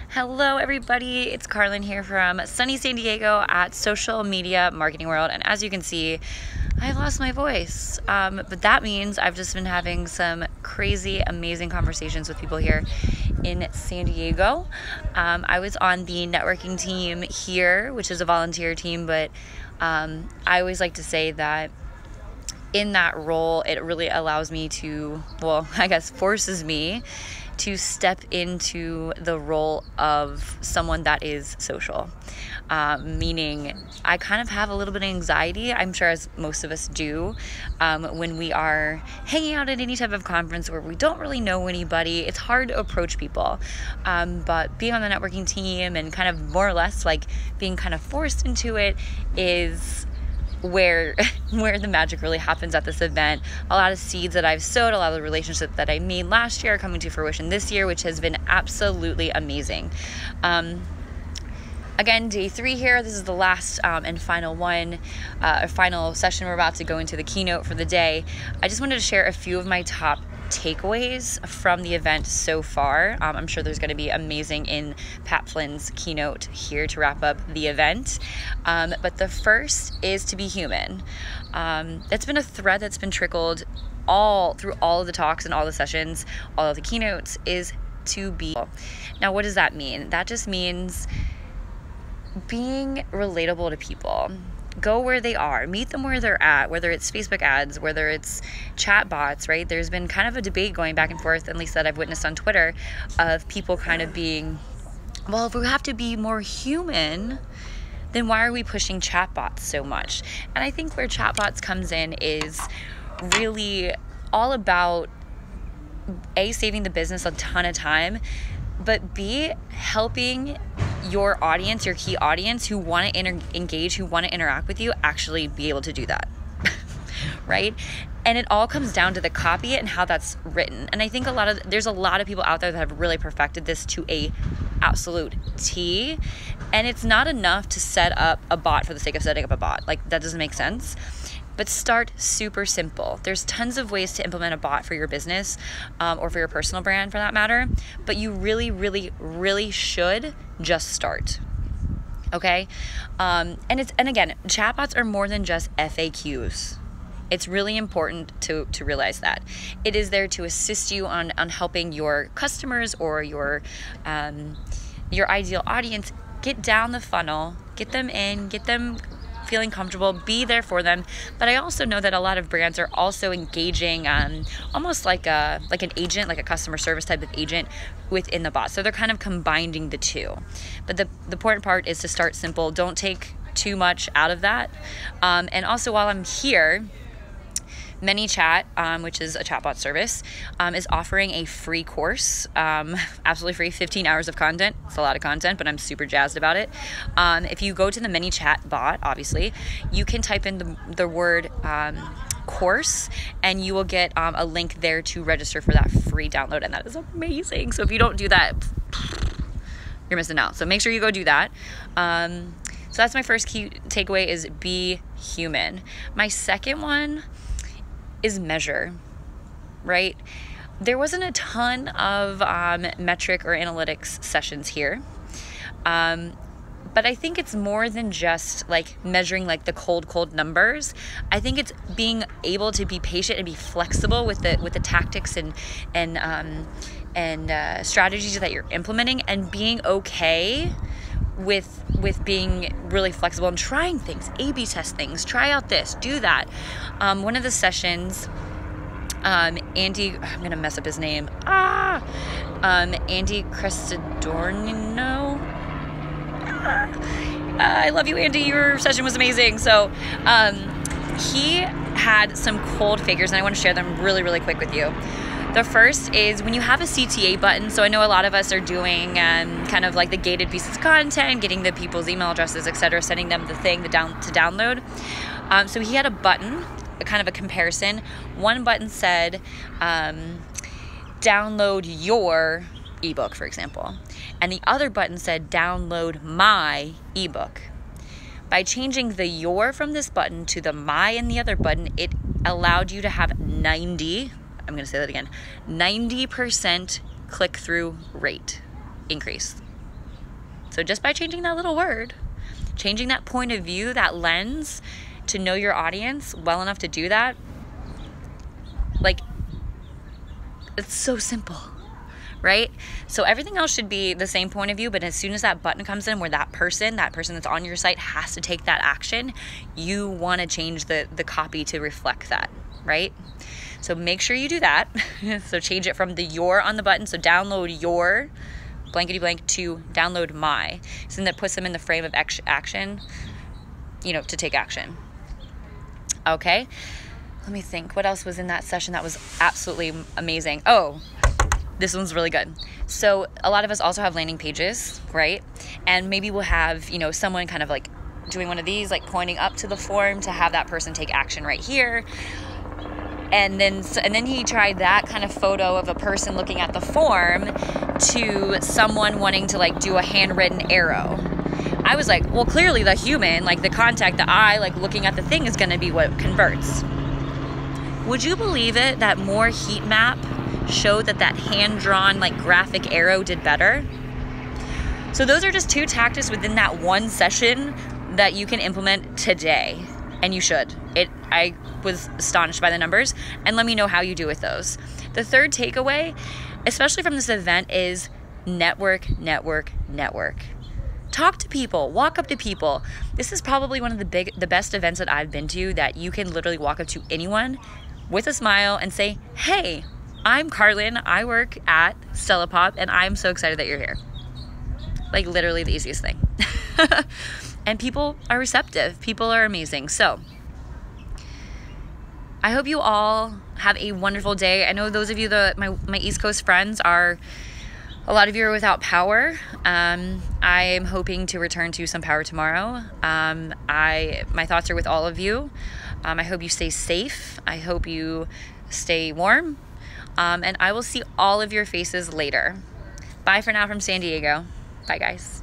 Hello everybody, it's Carlin here from sunny San Diego at Social Media Marketing World, and as you can see, I lost my voice, but that means I've just been having some crazy, amazing conversations with people here in San Diego. I was on the networking team here, which is a volunteer team, but I always like to say that in that role, it really allows me to, forces me to step into the role of someone that is social. Meaning I kind of have a little bit of anxiety, I'm sure as most of us do, when we are hanging out at any type of conference where we don't really know anybody. It's hard to approach people. But being on the networking team and kind of more or less like being kind of forced into it is where the magic really happens at this event. A lot of seeds that I've sowed, a lot of the relationships that I made last year are coming to fruition this year, which has been absolutely amazing. Again, day 3 here. This is the last and final final session. We're about to go into the keynote for the day. I just wanted to share a few of my top takeaways from the event so far. I'm sure there's going to be amazing in Pat Flynn's keynote here to wrap up the event. But the first is to be human. It's been a thread that's been trickled through all of the talks and all the sessions, all of the keynotes, is to be. Now, what does that mean? That just means being relatable to people. Go where they are, meet them where they're at, whether it's Facebook ads, whether it's chat bots, right? There's been kind of a debate going back and forth, at least that I've witnessed on Twitter, of people kind of being, well, if we have to be more human, then why are we pushing chatbots so much? And I think where chatbots comes in is really all about A, saving the business a ton of time, but B, helping your audience, your key audience who want to engage, who want to interact with you, actually be able to do that, right? And it all comes down to the copy and how that's written. And I think there's a lot of people out there that have really perfected this to a absolute T. And it's not enough to set up a bot for the sake of setting up a bot. Like, that doesn't make sense. But start super simple. There's tons of ways to implement a bot for your business or for your personal brand for that matter. But you really, really, really should just start. Okay? And again, chatbots are more than just FAQs. It's really important to realize that. It is there to assist you on helping your customers or your ideal audience get down the funnel, get them in, get them feeling comfortable, be there for them. But I also know that a lot of brands are also engaging almost like an agent, like a customer service type of agent within the bot. So they're kind of combining the two. But the important part is to start simple. Don't take too much out of that. And also, while I'm here, ManyChat, which is a chatbot service, is offering a free course, absolutely free, 15 hours of content. It's a lot of content, but I'm super jazzed about it. If you go to the ManyChat bot, obviously, you can type in the word course, and you will get a link there to register for that free download, and that is amazing. So if you don't do that, you're missing out. So make sure you go do that. So that's my first key takeaway, is be human. My second one is measure, right? There wasn't a ton of metric or analytics sessions here. But I think it's more than just like measuring like the cold numbers. I think it's being able to be patient and be flexible with the tactics and strategies that you're implementing, and being okay with being really flexible and trying things, A/B test things, try out this, do that. One of the sessions, Andy, I'm gonna mess up his name. Andy Crestadorno. I love you, Andy. Your session was amazing. So he had some cold figures, and I want to share them really, really quick with you. The first is when you have a CTA button. So I know a lot of us are doing kind of like the gated pieces of content, getting the people's email addresses, etc., sending them the thing to download. So he had a button, kind of a comparison. One button said, download your ebook, for example. And the other button said, download my ebook. By changing the your from this button to the my in the other button, it allowed you to have 90% click-through rate increase. So just by changing that little word, changing that point of view, that lens, to know your audience well enough to do that, like, it's so simple, right? So everything else should be the same point of view, but as soon as that button comes in where that person that's on your site has to take that action, you want to change the copy to reflect that, right? So make sure you do that. So change it from the your on the button, so download your blankety blank to download my. So that puts them in the frame of action, to take action. Okay, let me think. What else was in that session that was absolutely amazing? Oh, this one's really good. So a lot of us also have landing pages, right? And maybe we'll have, someone kind of like doing one of these, like pointing up to the form to have that person take action right here. And then he tried that kind of photo of a person looking at the form to someone wanting to like do a handwritten arrow. I was like, well, clearly the human, like the contact, the eye, like looking at the thing is going to be what converts. Would you believe it that more heat map showed that hand-drawn like graphic arrow did better? So those are just 2 tactics within that one session that you can implement today, and you should. I was astonished by the numbers, and let me know how you do with those. The third takeaway, especially from this event, is network. Talk to people, walk up to people. This is probably one of the best events that I've been to, that you can literally walk up to anyone with a smile and say, hey, I'm Carlin, I work at Stella Pop, and I'm so excited that you're here. Like literally the easiest thing. And people are receptive. People are amazing. So I hope you all have a wonderful day. I know those of you, my East Coast friends, a lot of you are without power. I am hoping to return to some power tomorrow. My thoughts are with all of you. I hope you stay safe. I hope you stay warm. And I will see all of your faces later. Bye for now from San Diego. Bye, guys.